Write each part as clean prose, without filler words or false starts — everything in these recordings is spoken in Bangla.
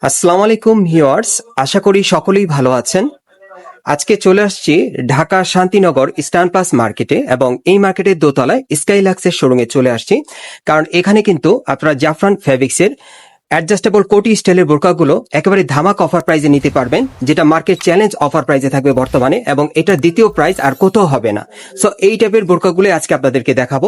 আসসালামু আলাইকুম ভিউয়ার্স, আশা করি সকলেই ভালো আছেন। আজকে চলে আসছি ঢাকা শান্তিনগর ইস্টার্ন প্লাস মার্কেটে এবং এই মার্কেটের দোতলায় স্কাইলাক্সের শোরুমে চলে আসছি, কারণ এখানে কিন্তু আপনারা জাফরান ফেব্রিক্সের অ্যাডজাস্টেবল কোটি স্টাইলের বোরকাগুলো একেবারে ধামাক অফার প্রাইজে নিতে পারবেন, যেটা মার্কেট চ্যালেঞ্জ অফার প্রাইজে থাকবে বর্তমানে, এবং এটা দ্বিতীয় প্রাইস আর কোথাও হবে না। সো এই টাইপের বোরকাগুলো আজকে আপনাদেরকে দেখাবো।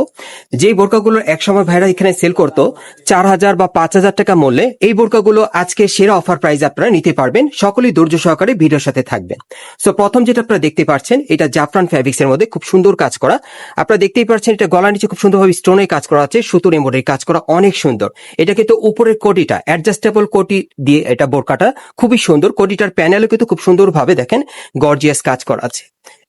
যেই বোরকাগুলোর একসময় ভাইরা এখানে সেল করতো 4,000 বা 5,000 টাকা মূল্যে, এই বোরকাগুলো আজকে সেরা অফার প্রাইজে আপনারা নিতে পারবেন। সকলেই ধৈর্য সহকারে ভিডিওর সাথে থাকবেন। সো প্রথম যেটা আপনারা দেখতে পাচ্ছেন, এটা জাফরান ফেব্রিক্স এর মধ্যে খুব সুন্দর কাজ করা। আপনারা দেখতেই পাচ্ছেন এটা গলার নিচে খুব সুন্দরভাবে স্টোনের কাজ করা আছে, সুতোর এমব্রয়ডারি কাজ করা, অনেক সুন্দর। এটা কিন্তু উপরের কোটিটা অ্যাডজাস্টেবল কোটি দিয়ে এটা বোরকাটা খুবই সুন্দর। কোটিটার প্যানেলও কিন্তু খুব সুন্দরভাবে দেখেন গর্জিয়াস কাজ করা আছে।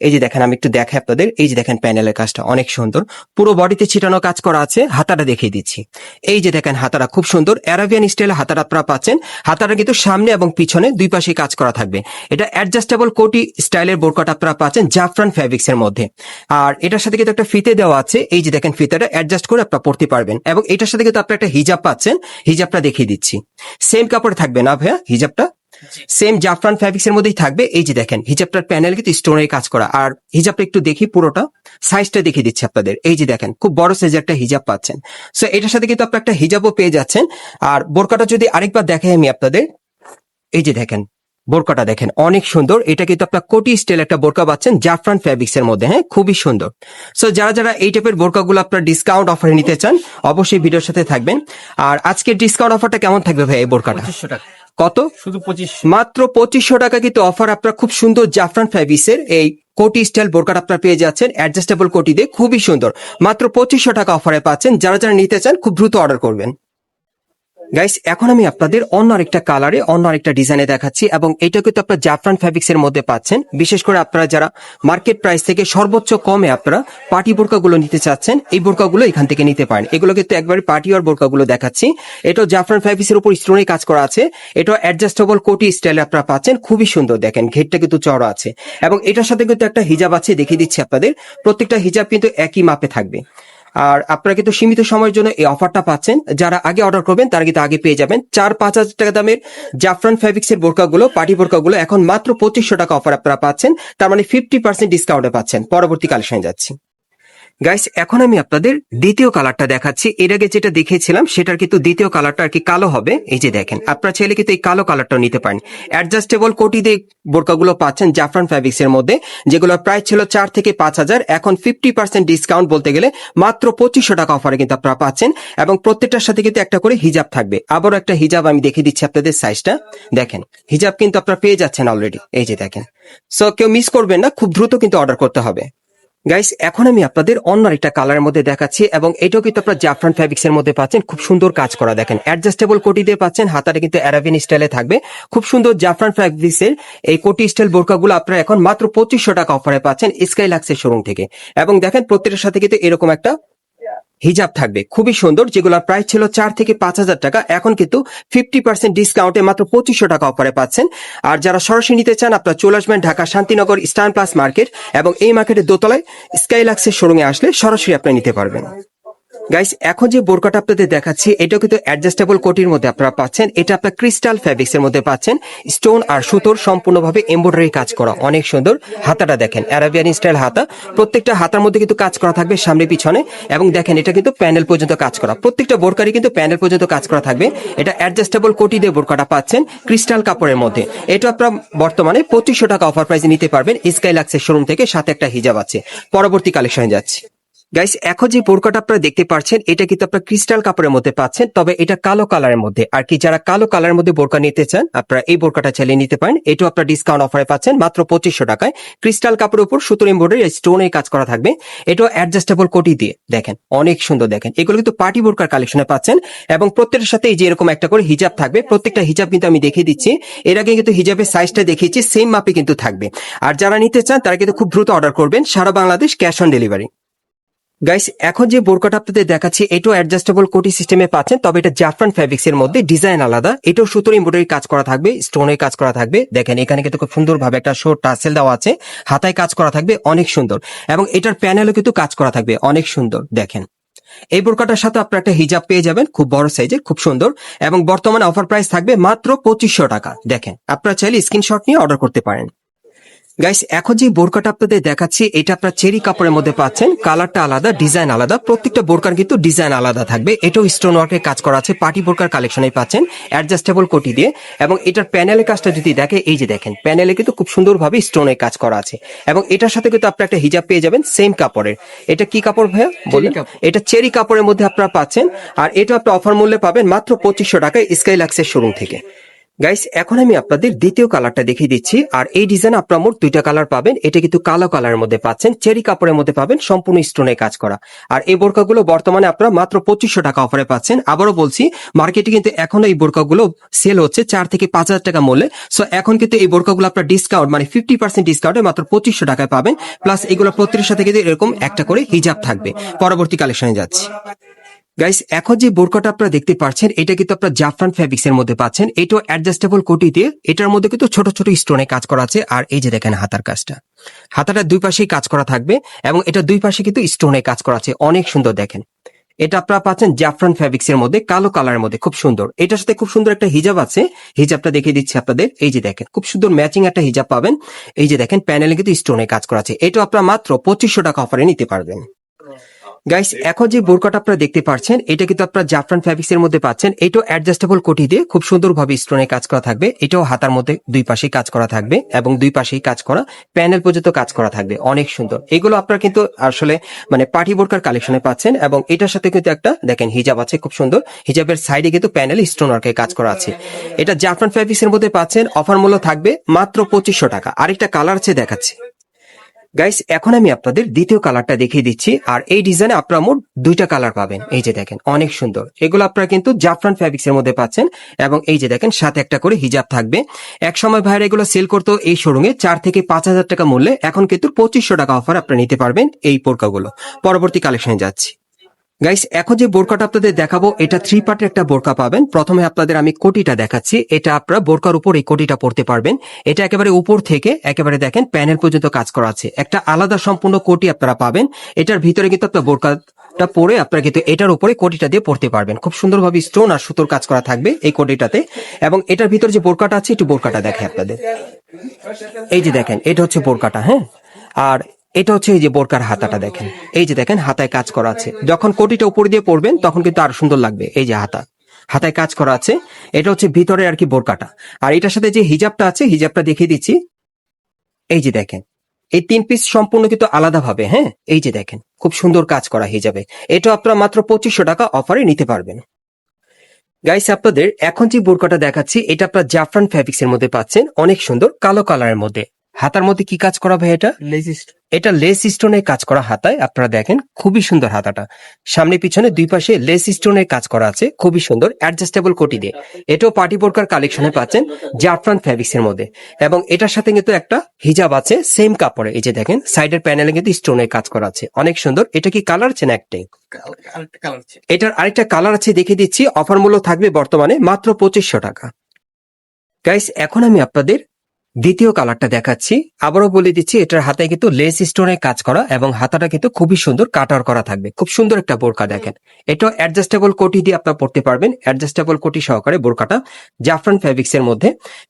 এই যে দেখেন, আমি একটু দেখাই আপনাদের, এই যে দেখেন প্যানেলের কাজটা অনেক সুন্দর, পুরো বডিতে ছিটানো কাজ করা আছে। হাতাটা দেখিয়ে দিচ্ছি, এই যে দেখেন হাতাটা খুব সুন্দর অ্যারাবিয়ান স্টাইলে হাতাটা আপনারা পাচ্ছেন। হাতাটা কিন্তু সামনে এবং পিছনে দুই পাশে কাজ করা থাকবে। এটা অ্যাডজাস্টেবল কোটি স্টাইলের বোরকাটা আপনারা পাচ্ছেন জাফরান ফেব্রিক্স এর মধ্যে। আর এটার সাথে কিন্তু একটা ফিতে দেওয়া আছে, এই যে দেখেন ফিতাটা অ্যাডজাস্ট করে আপনারা পরতে পারবেন। এবং এটার সাথে কিন্তু আপনারা একটা হিজাব পাচ্ছেন, হিজাবটা দেখিয়ে দিচ্ছি। সেম কাপড়ে থাকবে না ভাইয়া হিজাবটা? সেম জাফরান ফ্যাব্রিক্স এর মধ্যেই থাকবে। এই যে দেখেন হিজাবটার প্যানেল কিন্তু স্টোনের কাজ করা। আর হিজাবটা একটু দেখি, পুরোটা সাইজটা দেখিয়ে দিচ্ছি আপনাদের। এই যে দেখেন খুব বড় সাইজের একটা হিজাব পাচ্ছেন। সো এটার সাথে কিন্তু আপনারা একটা হিজাবও পেয়ে যাচ্ছেন। আর বোরকাটা যদি আরেকবার দেখাই আমি আপনাদের, এই যে দেখেন বোরকাটা দেখেন অনেক সুন্দর। এটা কিন্তু আপনার কোটি স্টাইল একটা বোরকা পাচ্ছেন জাফরান ফ্যাব্রিক্স এর মধ্যে, হ্যাঁ খুবই সুন্দর। সো যারা যারা এই টাইপের বোরকাগুলো আপনার ডিসকাউন্ট অফারে নিতে চান, অবশ্যই ভিডিওর সাথে থাকবেন। আর আজকের ডিসকাউন্ট অফারটা কেমন থাকবে ভাই এই বোরকাটা? 2500 টাকা। কত? শুধু 25। মাত্র 2500 টাকা কিন্তু অফার আপনার খুব সুন্দর জাফরান ফ্যাব্রিক্স এর এই কোটি স্টাইল বোরকাটা আপনারা পেয়ে যাচ্ছেন অ্যাডজাস্টেবল কোটি দিয়ে, খুবই সুন্দর। মাত্র 2500 টাকা অফারে পাচ্ছেন। যারা যারা নিতে চান খুব দ্রুত অর্ডার করবেন। গাইস, এখন আমি আপনাদের অন্য আরেকটা কালারে অন্য আরেকটা ডিজাইনে দেখাচ্ছি, এবং এটা কিন্তু আপনারা জাফরান ফ্যাব্রিক্স এর মধ্যে পাচ্ছেন। বিশেষ করে আপনারা যারা মার্কেট প্রাইস থেকে সর্বোচ্চ কমে আপনারা পার্টি বোরকাগুলো নিতে চাচ্ছেন, এই বোরকাগুলো এখান থেকে নিতে পারেন। এগুলো কিন্তু একবারে পার্টি ওয়ার বোরকাগুলো দেখাচ্ছি। এটা জাফরান ফ্যাব্রিক্স এর উপর স্টোনে কাজ করা আছে। এটা অ্যাডজাস্টেবল কোটি স্টাইলে আপনারা পাচ্ছেন, খুবই সুন্দর। দেখেন ঘেরটা কিন্তু চড়া আছে, এবং এটার সাথে কিন্তু একটা হিজাব আছে, দেখিয়ে দিচ্ছি আপনাদের। প্রত্যেকটা হিজাব কিন্তু একই মাপে থাকবে। আর আপনারা কিন্তু সীমিত সময়ের জন্য এই অফারটা পাচ্ছেন। যারা আগে অর্ডার করবেন তারা কিন্তু আগে পেয়ে যাবেন। 4-5 হাজার টাকা দামের জাফরান ফ্যাব্রিক্স এর বোরকাগুলো, পার্টি বোরকাগুলো এখন মাত্র 2500 টাকা অফার আপনারা পাচ্ছেন। তার মানে 50% ডিসকাউন্টে পাচ্ছেন। পরবর্তী কালেকশনে যাচ্ছি। গাইস, এখন আমি আপনাদের দ্বিতীয় কালারটা দেখাচ্ছি। এর আগে যেটা দেখিয়েছিলাম সেটার কিন্তু দ্বিতীয় কালারটা আর কি কালো হবে। এই যে দেখেন, আপনারা চাইলে কিন্তু এই কালো কালারটাও নিতে পারেন। অ্যাডজাস্টেবল কোটি দিয়ে বোরকাগুলো পাচ্ছেন জাফরান ফ্যাব্রিক্স এর মধ্যে, যেগুলো প্রাইস ছিল 4 থেকে 5,000, এখন 50% ডিসকাউন্ট বলতে গেলে মাত্র 2500 টাকা অফারে কিন্তু আপনারা পাচ্ছেন। এবং প্রত্যেকটার সাথে কিন্তু একটা করে হিজাব থাকবে। আবারও একটা হিজাব আমি দেখিয়ে দিচ্ছি আপনাদের, সাইজটা দেখেন। হিজাব কিন্তু আপনারা পেয়ে যাচ্ছেন অলরেডি, এই যে দেখেন। সো কেউ মিস করবেন না, খুব দ্রুত কিন্তু অর্ডার করতে হবে। গাইস, এখন আমি আপনাদের অন্য একটা কালারের মধ্যে দেখাচ্ছি, এবং এটাও কিন্তু আপনারা জাফরান ফ্যাব্রিক্স এর মধ্যে পাচ্ছেন। খুব সুন্দর কাজ করা, দেখেন অ্যাডজাস্টেবল কোটি দিয়ে পাচ্ছেন। হাতাটা কিন্তু অ্যারাবিয়ান স্টাইলে থাকবে। খুব সুন্দর জাফরান ফ্যাব্রিক্স এর এই কোটি স্টাইল বোরকাগুলো আপনারা এখন মাত্র 2500 টাকা অফারে পাচ্ছেন স্কাইলাক্সের শোরুম থেকে। এবং দেখেন প্রত্যেকটার সাথে কিন্তু এরকম একটা হিজাব থাকবে, খুবই সুন্দর। যেগুলোর প্রাইস ছিল 4 থেকে 5,000 টাকা, এখন কিন্তু 50% ডিসকাউন্টে মাত্র 2500 টাকা অফারে পাচ্ছেন। আর যারা সরাসরি নিতে চান আপনারা চলে আসবেন Dhaka Shantinagar eastern plus market, এবং এই মার্কেটের দোতলায় স্কাইলাক্সের শোরুমে আসলে সরাসরি আপনি নিতে পারবেন। গাইস, এখন যে বোরকাটা আপনাদের দেখাচ্ছি এটা কিন্তু অ্যাডজাস্টেবল কোটির মধ্যে আপনারা পাচ্ছেন। এটা আপনার ক্রিস্টাল ফ্যাব্রিক্স এর মধ্যে পাচ্ছেন। স্টোন আর সুতোর সম্পূর্ণভাবে এমব্রয়ডারি কাজ করা, অনেক সুন্দর। হাতাটা দেখেন অ্যারাবিয়ান স্টাইল হাতা, প্রত্যেকটা হাতার মধ্যে কিন্তু কাজ করা থাকবে সামনে পিছনে। এবং দেখেন এটা কিন্তু প্যানেল পর্যন্ত কাজ করা, প্রত্যেকটা বোরকারই কিন্তু প্যানেল পর্যন্ত কাজ করা থাকবে। এটা অ্যাডজাস্টেবল কোটি দিয়ে বোরকাটা পাচ্ছেন ক্রিস্টাল কাপড়ের মধ্যে। এটা আপনারা বর্তমানে 2500 টাকা অফার প্রাইসে নিতে পারবেন স্কাইলাক্সের শোরুম থেকে, সাথে একটা হিজাব আছে। পরবর্তী কালেকশনে যাচ্ছি। গাইস, এখন যে বোরকাটা আপনারা দেখতে পাচ্ছেন এটা কিন্তু আপনারা ক্রিস্টাল কাপড়ের মধ্যে পাচ্ছেন, তবে এটা কালো কালারের মধ্যে। আর কি যারা কালো কালারের মধ্যে বোরকা নিতে চান আপনারা এই বোরকাটা চালিয়ে নিতে পারেন। এটাও আপনারা ডিসকাউন্ট অফারে পাচ্ছেন মাত্র 2500 টাকায়। ক্রিস্টাল কাপড়ের উপর সুতোর এমব্রয়ডারি স্টোনের কাজ করা থাকবে। এটাও অ্যাডজাস্টেবল কোটি দিয়ে, দেখেন অনেক সুন্দর। দেখেন এগুলো কিন্তু পার্টি বোরকার কালেকশনে পাচ্ছেন, এবং প্রত্যেকটার সাথে এই যে এরকম একটা করে হিজাব থাকবে। প্রত্যেকটা হিজাব কিন্তু আমি দেখিয়ে দিচ্ছি, এর আগে কিন্তু হিজাবের সাইজটা দেখিয়েছি, সেম মাপে কিন্তু থাকবে। আর যারা নিতে চান তারা কিন্তু খুব দ্রুত অর্ডার করবেন, সারা Bangladesh cash on delivery. Guys, এখন যে বোরকাটা আপনাদের দেখাচ্ছি এটাও অ্যাডজাস্টেবল কোটি সিস্টেমে পাচ্ছেন, তবে এটা জাফরান ফ্যাব্রিক্স এর মধ্যে, ডিজাইন আলাদা। এটাও সুতোর এমব্রয়ডারি কাজ করা থাকবে, স্টোনের কাজ করা থাকবে। দেখেন এখানে কিন্তু খুব সুন্দরভাবে একটা শো টাসেল দেওয়া আছে, হাতায় কাজ করা থাকবে, অনেক সুন্দর। এবং এটার প্যানেলও কিন্তু কাজ করা থাকবে, অনেক সুন্দর। দেখেন এই বোরকাটার সাথে আপনারা একটা হিজাব পেয়ে যাবেন, খুব বড় সাইজের, খুব সুন্দর, এবং বর্তমানে অফার প্রাইস থাকবে মাত্র 2500 টাকা। দেখেন, আপনারা চাইলে স্ক্রিনশট নিয়ে অর্ডার করতে পারেন। গাইস, এখন যে বোরকাটা আপনাদের দেখাচ্ছি এটা আপনার চেরি কাপড়ের মধ্যে পাচ্ছেন। কালারটা আলাদা, ডিজাইন আলাদা, প্রত্যেকটা বোরকার কিন্তু ডিজাইন আলাদা থাকবে। এটাও স্টোন ওয়ার্কের কাজ করা আছে, পার্টি বোরকার কালেকশনে পাচ্ছেন অ্যাডজাস্টেবল কোটি দিয়ে। এবং এটার প্যানেলের কাজটা যদি দেখে, এই যে দেখেন, প্যানেলে কিন্তু খুব সুন্দরভাবে স্টোনের কাজ করা আছে। এবং এটার সাথে কিন্তু আপনার একটা হিজাব পেয়ে যাবেন সেম কাপড়ের। এটা কি কাপড় ভাইয়া বলেন? এটা চেরি কাপড়ের মধ্যে আপনারা পাচ্ছেন। আর এটা আপনার অফার মূল্যে পাবেন মাত্র 2500 টাকায় স্কাইলাক্সের শোরুম থেকে। গাইস, এখন আমি আপনাদের দ্বিতীয় কালারটা দেখিয়ে দিচ্ছি। আর এই ডিজাইন আপনারা মোট দুইটা কালার পাবেন। এটা কিন্তু কালো কালারের মধ্যে পাচ্ছেন, চেরি কাপড়ের মধ্যে পাবেন, সম্পূর্ণ স্টোনে কাজ করা। আর এই বোরকাগুলো বর্তমানে আপনারা মাত্র 2500 টাকা অফারে পাচ্ছেন। আবারও বলছি, মার্কেটে কিন্তু এখনো এই বোরকাগুলো সেল হচ্ছে 4 থেকে 5000 টাকা মূল্যে। সো এখন কিন্তু এই বোরকাগুলো আপনার ডিসকাউন্ট, মানে 50% ডিসকাউন্টে মাত্র 2500 টাকায় পাবেন। প্লাস এগুলো প্রত্যেকের সাথে কিন্তু এরকম একটা করে হিজাব থাকবে। পরবর্তী কালেকশনে যাচ্ছি। গাইস, এখন যে বোরকাটা আপনারা দেখতে পাচ্ছেন এটা কিন্তু আপনারা জাফরান ফ্যাব্রিক্স এর মধ্যে পাচ্ছেন। এটাও অ্যাডজাস্টেবল কোটি দিয়ে, এটার মধ্যে কিন্তু ছোট ছোট স্টোনে কাজ করা আছে। আর এই যে দেখেন হাতার কাজটা, হাতাটা দুই পাশেই কাজ করা থাকবে এবং এটা দুই পাশে কিন্তু স্টোনে কাজ করা আছে, অনেক সুন্দর। দেখেন, এটা আপনারা পাচ্ছেন জাফরান ফ্যাব্রিক্স এর মধ্যে, কালো কালারের মধ্যে, খুব সুন্দর। এটার সাথে খুব সুন্দর একটা হিজাব আছে, হিজাবটা দেখিয়ে দিচ্ছি আপনাদের। এই যে দেখেন, খুব সুন্দর ম্যাচিং একটা হিজাব পাবেন। এই যে দেখেন, প্যানেলে কিন্তু স্টোনে কাজ করা আছে। এটা আপনারা মাত্র 2500 টাকা অফারে নিতে পারবেন। গাইস, এখন যে বোরকাটা আপনারা দেখতে পাচ্ছেন এটা কিন্তু আপনারা জাফরান ফ্যাব্রিক্স এর মধ্যে পাচ্ছেন। এটাও অ্যাডজাস্টেবল কোটি দিয়ে খুব সুন্দরভাবে স্টোনে কাজ করা থাকবে। এটাও হাতার মধ্যে দুই পাশেই কাজ করা থাকবে এবং দুই পাশেই কাজ করা, প্যানেল পর্যন্ত কাজ করা থাকবে, অনেক সুন্দর। এগুলো আপনারা কিন্তু আসলে মানে পার্টি বোরকার কালেকশনে পাচ্ছেন। এবং এটার সাথে কিন্তু একটা দেখেন হিজাব আছে, খুব সুন্দর। হিজাবের সাইডে কিন্তু প্যানেল স্টোন ওয়ার্কের কাজ করা আছে। এটা জাফরান ফ্যাব্রিক্স এর মধ্যে পাচ্ছেন। অফার মূল্য থাকবে মাত্র 2500 টাকা। আরেকটা কালার আছে, দেখাচ্ছি। গাইস, এখন আমি আপনাদের দ্বিতীয় কালারটা দেখিয়ে দিচ্ছি। আর এই ডিজাইনে আপনারা মোট দুইটা কালার পাবেন। এই যে দেখেন, অনেক সুন্দর। এগুলো আপনারা কিন্তু জাফরান ফ্যাব্রিক্স এর মধ্যে পাচ্ছেন। এবং এই যে দেখেন, সাথে একটা করে হিজাব থাকবে। এক সময় ভাইরা এগুলো সেল করতো এই শোরুমে 4 থেকে 5000 টাকা মূল্যে, এখন কিন্তু 2500 টাকা অফার আপনারা নিতে পারবেন এই বোরকাগুলো। পরবর্তী কালেকশনে যাচ্ছি। গাইস, এখন যে বোরকাটা আপনাদের দেখাবো এটা 3 পার্টের একটা বোরকা পাবেন। প্রথমে আপনাদের আমি কোটিটা দেখাচ্ছি। এটা আপনারা বোরকার উপর এই কোটিটা পরতে পারবেন। এটা একেবারে উপর থেকে একেবারে দেখেন প্যানেল পর্যন্ত কাজ করা আছে, একটা আলাদা সম্পূর্ণ কোটি আপনারা পাবেন। এটার ভিতরে কিন্তু আপনার বোরকাটা পরে আপনারা কিন্তু এটার উপরে কোটিটা দিয়ে পরতে পারবেন। খুব সুন্দরভাবে স্টোন আর সুতোর কাজ করা থাকবে এই কোটিটাতে। এবং এটার ভিতরে যে বোরকাটা আছে, একটু বোরকাটা দেখে আপনাদের। এই যে দেখেন, এটা হচ্ছে বোরকাটা, হ্যাঁ। আর এটা হচ্ছে এই যে বোরকার হাতাটা দেখেন। এই যে দেখেন, হাতায় কাজ করা আছে। যখন কোটিটা উপর দিয়ে পরবেন তখন কিন্তু আরো সুন্দর লাগবে। এই যে হাতায় কাজ করা আছে। এটা হচ্ছে ভিতরে আর কি বোরকাটা। আর এটার সাথে যে হিজাবটা আছে, হিজাবটা দেখিয়ে দিচ্ছি। এই যে দেখেন, এই 3 পিস সম্পূর্ণ কিন্তু আলাদা ভাবে, হ্যাঁ। এই যে দেখেন, খুব সুন্দর কাজ করা হিজাবে। এটা আপনারা মাত্র 2500 টাকা অফারে নিতে পারবেন। গাইস, আপনাদের এখন যে বোরকাটা দেখাচ্ছি এটা আপনার জাফরান ফ্যাব্রিক্স এর মধ্যে পাচ্ছেন, অনেক সুন্দর কালো কালারের মধ্যে। হাতার মধ্যে কি কাজ করা ভাই? এটা লেস স্টোনের কাজ করা হাতায় আপনারা দেখেন, খুবই সুন্দর হাতাটা। সামনে পিছনে দুই পাশে লেস স্টোনের কাজ করা আছে, খুবই সুন্দর, অ্যাডজাস্টেবল কোটি দিয়ে। এটাও পার্টি বোরকার কালেকশনে পাচ্ছেন জাফরান ফ্যাব্রিক্স এর মধ্যে। এবং এটার সাথে কিন্তু একটা হিজাব আছে সেম কাপড়ে। এই যে দেখেন, সাইডের প্যানেলে কিন্তু স্টোনের কাজ করা আছে, অনেক সুন্দর। এটা কি কালার আছে না একটাই? এটার আরেকটা কালার আছে, দেখে দিচ্ছি। অফার মূল্য থাকবে বর্তমানে মাত্র 2500 টাকা। গাইস, এখন আমি আপনাদের দ্বিতীয় কালারটা দেখাচ্ছি। আবারও বলে দিচ্ছি, এটার হাতায় কিন্তু লেস স্টোনের কাজ করা এবং হাতাটা কিন্তু খুবই সুন্দর কাটার করা থাকবে। খুব সুন্দর একটা বোরকা দেখেন। এটাও অ্যাডজাস্টেবল কোটি দিয়ে আপনারা পড়তে পারবেন, অ্যাডজাস্টেবল কোটি সহকারে বোরকাটা জাফরান ফ্যাব্রিক্স এর মধ্যে।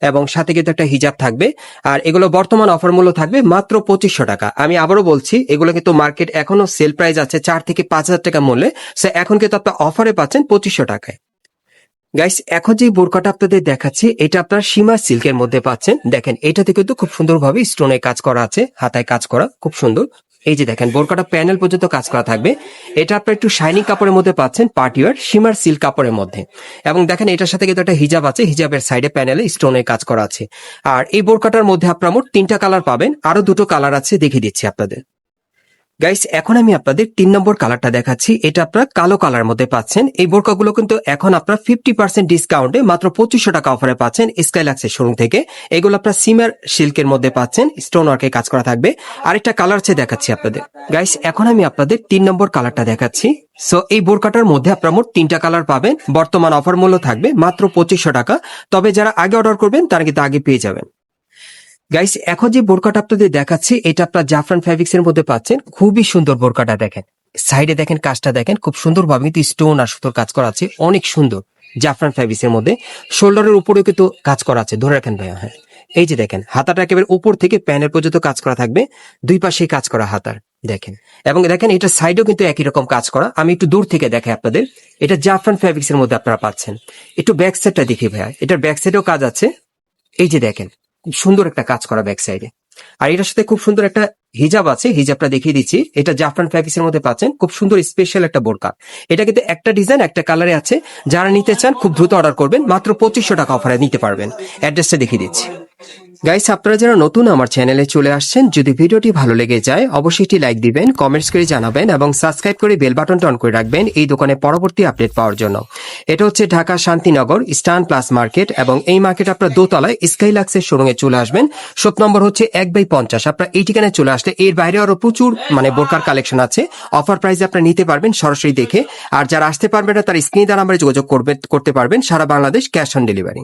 এবং সাথে কিন্তু একটা হিজাব থাকবে। আর এগুলো বর্তমান অফার মূল্য থাকবে মাত্র 2500 টাকা। আমি আবারও বলছি, এগুলো কিন্তু মার্কেট এখনো সেল প্রাইস আছে 4 থেকে 5000 টাকা মূল্যে। সো এখন কিন্তু আপনার অফারে পাচ্ছেন 2500 টাকায়। গাইস, এখন যে বোরকাটা আপনাদের দেখাচ্ছি এটা আপনার সীমা সিল্কের মধ্যে পাচ্ছেন। দেখেন, এটাতে কিন্তু খুব সুন্দরভাবে স্টোনে কাজ করা আছে, হাতায় কাজ করা, খুব সুন্দর। এই যে দেখেন, বোরকাটা প্যানেল পর্যন্ত কাজ করা থাকবে। এটা আপনার একটু শাইনিং কাপড়ের মধ্যে পাচ্ছেন, পার্টিওয়ার সীমার সিল্ক কাপড়ের মধ্যে। এবং দেখেন, এটার সাথে কিন্তু একটা হিজাব আছে, হিজাবের সাইডে প্যানেলে স্টোনে কাজ করা আছে। আর এই বোরকাটার মধ্যে আপনারা মোট 3টা কালার পাবেন, আরো 2টো কালার আছে, দেখিয়ে দিচ্ছি আপনাদের। গাইস, এখন আমি আপনাদের 3 নম্বর কালারটা দেখাচ্ছি। এটা আপনারা কালো কালার মধ্যে পাচ্ছেন। এই বোরকাগুলো কিন্তু এখন আপনারা 50% ডিসকাউন্টে মাত্র 2500 টাকা অফারে পাচ্ছেন স্কাইলাক্সের শোরুম থেকে। এগুলো আপনারা সিমার সিল্কের মধ্যে পাচ্ছেন, স্টোন ওয়ার্কে কাজ করা থাকবে। আরেকটা কালার আছে, দেখাচ্ছি আপনাদের। গাইস, এখন আমি আপনাদের 3 নম্বর কালারটা দেখাচ্ছি। সো এই বোরকাটার মধ্যে আপনারা মোট 3টা কালার পাবেন। বর্তমান অফার মূল্য থাকবে মাত্র 2500 টাকা। তবে যারা আগে অর্ডার করবেন তারা কিন্তু আগে পেয়ে যাবেন। গাইস, এখন যে বোরকাটা আপনাদের দেখাচ্ছি এটা আপনার জাফরান ফ্যাব্রিক্স এর মধ্যে পাচ্ছেন। খুবই সুন্দর বোরকাটা দেখেন, সাইডে দেখেন কাজটা দেখেন খুব সুন্দরভাবে কিন্তু স্টোন আর সুতোর কাজ করা আছে, অনেক সুন্দর জাফরান ফ্যাব্রিক্সের মধ্যে। শোল্ডারের উপরেও কিন্তু কাজ করা আছে, ধরে রাখেন ভাইয়া। হ্যাঁ, এই যে দেখেন হাতাটা একেবারে উপর থেকে প্যানের পর্যন্ত কাজ করা থাকবে, দুই পাশেই কাজ করা হাতার দেখেন। এবং দেখেন এটা সাইডেও কিন্তু একই রকম কাজ করা। আমি একটু দূর থেকে দেখাই আপনাদের, এটা জাফরান ফ্যাব্রিক্সের মধ্যে আপনারা পাচ্ছেন। একটু ব্যাক সাইডটা দেখি ভাইয়া, এটার ব্যাক সাইডেও কাজ আছে, এই যে দেখেন খুব সুন্দর একটা কাজ করা ব্যাক সাইডে। আর এটার সাথে খুব সুন্দর একটা হিজাব আছে, হিজাবটা দেখিয়ে দিচ্ছি। এটা জাফরান ফ্যাব্রিক্স এর মধ্যে পাচ্ছেন, খুব সুন্দর স্পেশাল একটা বোরকা। এটা কিন্তু একটা ডিজাইন একটা কালারে আছে, যারা নিতে চান খুব দ্রুত অর্ডার করবেন, মাত্র 2500 টাকা অফারে নিতে পারবেন। অ্যাড্রেসটা দেখিয়ে দিচ্ছি। গাইস, আপনারা যারা নতুন আমার চ্যানেলে চলে আসছেন, যদি ভিডিওটি ভালো লেগে যায় অবশ্যই একটি লাইক দিবেন, কমেন্টস করে জানাবেন এবং সাবস্ক্রাইব করে বেল বাটনটা অন করে রাখবেন এই দোকানে পরবর্তী আপডেট পাওয়ার জন্য। এটা হচ্ছে ঢাকা শান্তিনগর স্টান প্লাস মার্কেট, এবং এই মার্কেট আপনার দোতলায় স্কাইলাক্সের শোরুমে চলে আসবেন। শপ নম্বর হচ্ছে 1/50। আপনার এই ঠিকানায় চলে আসলে এর বাইরে আরো প্রচুর বোরকার কালেকশন আছে, অফার প্রাইসে আপনারা নিতে পারবেন সরাসরি দেখে। আর যারা আসতে পারবেন না তার স্ক্রিনে নাম্বারে যোগাযোগ করতে পারবেন, সারা বাংলাদেশ ক্যাশ অন ডেলিভারি।